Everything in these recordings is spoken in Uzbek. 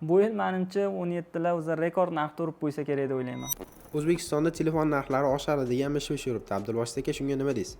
Bu yil menimcha 17lar o'zi rekord narxda urib qo'ysa kerak deb o'ylayman. O'zbekistonda telefon narxlari oshadi degan mish-mish yuribdi. Abdulvosit aka, shunga nima deysiz?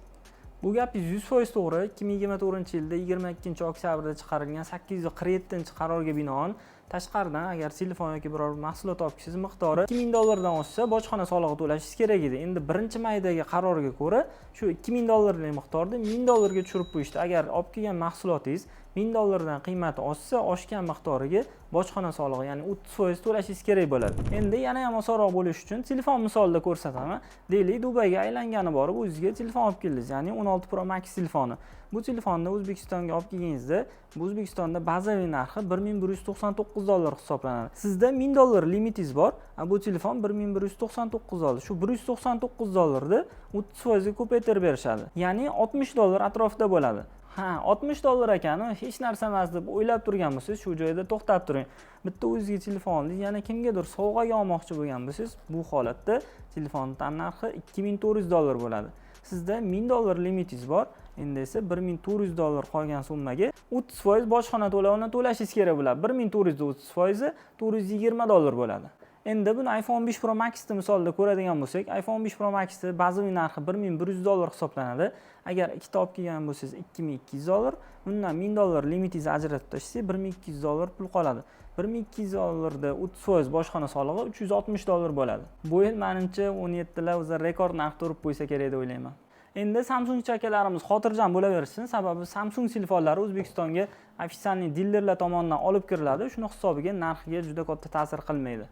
Bu gapingiz 100% to'g'ri. 2024-yilda 22-oktabrda chiqarilgan 847 qarorga binoan tashqaridan agar telefon yoki biror mahsulot olib kelsangiz miqdori $2000 dan oshsa bojxona solig'i to'lashingiz kerak edi. Endi 1-maydagi qarorga ko'ra shu $2000 miqdorni $1000 ga tushirib qo'yishdi. Agar olib kelgan mahsulotingiz $1000 dan qiymati oshsa, oshgan miqdoriga bojxona solig'i, ya'ni 30% to'lashingiz kerak bo'ladi. Endi yana ham osonroq bo'lish uchun telefon misolida ko'rsataman. Deylik, Dubayga aylangani borib o'zingizga telefon olib keldingiz, ya'ni 16 Pro Max telefoni. Bu telefonni O'zbekistonga olib kelganingizda, bu O'zbekistonda bazaviy narxi $1199 hisoblanadi. Sizda $1000 limitingiz bor. Bu telefon $1199. Shu $199 30% ga ko'paytirib berishadi. Ya'ni $60 atrofida bo'ladi. $60 ekani hech narsa emas deb o'ylab turgan bo'lsangiz, shu joyda to'xtab turing. Bitta o'zingizga telefonni yana kimgadir sovg'aga olmoqchi bo'lgan bo'lsangiz, bu holatda telefon tannarxi $2400 bo'ladi. Sizda $1000 limitingiz bor. Endi esa $1400 qolgan summaga 30% bojxona to'lovini to'lashingiz kerak bo'ladi. 1400 da 30% $420 bo'ladi. Endi buni iPhone 15 Pro Max misolida ko'radigan bo'lsak, iPhone 15 Pro Max bazaviy narxi $1100 hisoblanadi. Agar ikkita olib kelgan bo'lsangiz $2200, bundan $1000 limitingizni ajratib tashlasangiz $1200 pul qoladi. $1200 da 30% bojxona solig'i $360 bo'ladi. Bu yil menimcha 17lar o'zi rekord narxda urib qo'ysa kerak deb o'ylayman. Endi Samsung akalarimiz xotirjam bo'laversin, sababi Samsung telefonlari O'zbekistonga ofitsialniy dilerlar tomonidan olib kiriladi. Shuni hisobiga narxiga juda katta ta'sir qilmaydi.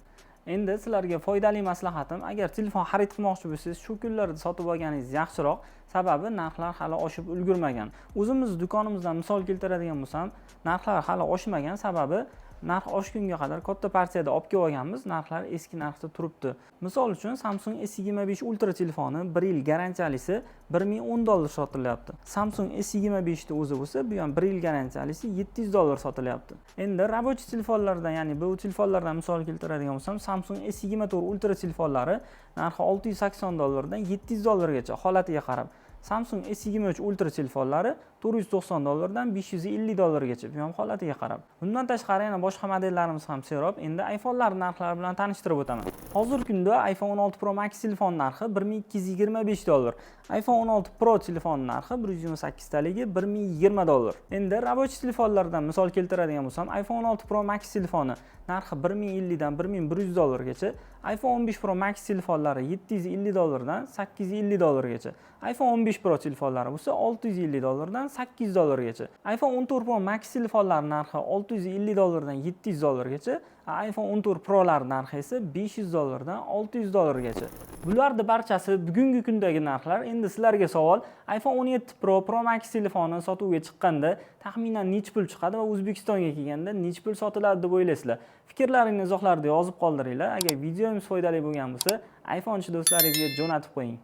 Endi sizlarga foydali maslahatim, agar telefon xarid qilmoqchi bo'lsangiz, shu kunlarda sotib olganingiz yaxshiroq, sababi narxlar hali oshib ulgurmagan. O'zimiz do'konimizdan misol keltiradigan bo'lsam, narxlar hali oshmagan, sababi narx oshgunga qadar katta partiyada olib kelib olganmiz, narxlar eski narxda turibdi. Misol uchun Samsung S25 Ultra telefoni 1 yil garantiyalisi $1010 sotilyapti. Samsung S25 da o'zi bo'lsa, bu ham 1 yil garantiyalisi $700 sotilyapti. Endi rabochiy telefonlardan, ya'ni bu telefonlardan misol keltiradigan bo'lsam, Samsung S24 Ultra telefonlari narxi $680 dan $700 gacha holatiga qarab. Samsung S23 Ultra telefonlari $490 dan $550 gacha, bu ham holatiga qarab. Bundan tashqari yana boshqa modellarimiz ham serob. Endi iPhone'lar narxlari bilan tanishtirib o'taman. Hozirgi kunda iPhone 16 Pro Max telefon narxi $1225. iPhone 16 Pro telefon narxi 128 taligi $1020. Endi rabochiy telefonlardan misol keltiradigan bo'lsam, iPhone 16 Pro Max telefoni narxi $1050 dan $1100 gacha, iPhone 15 Pro Max telefonlari $750 dan $850 gacha, iPhone 15 Pro telefonlari bo'lsa $650 dan $800 gacha, iPhone 14 Pro Max telefonlari narxi $650 dan $700 gacha, iPhone 14 Pro'lar narxi esa $500 dan $600 gacha. Bularning barchasi bugungi kundagi narxlar. Endi sizlarga savol, iPhone 17 Pro Pro Max telefoni sotuvga chiqqanda taxminan nech pul chiqadi va O'zbekistonga kelganda nech pul sotiladi deb o'ylaysizlar? Fikrlaringizni izohlarda yozib qoldiringlar. Agar videomiz foydali bo'lgan bo'lsa, iPhonechi do'stlaringizga jo'natib qo'ying.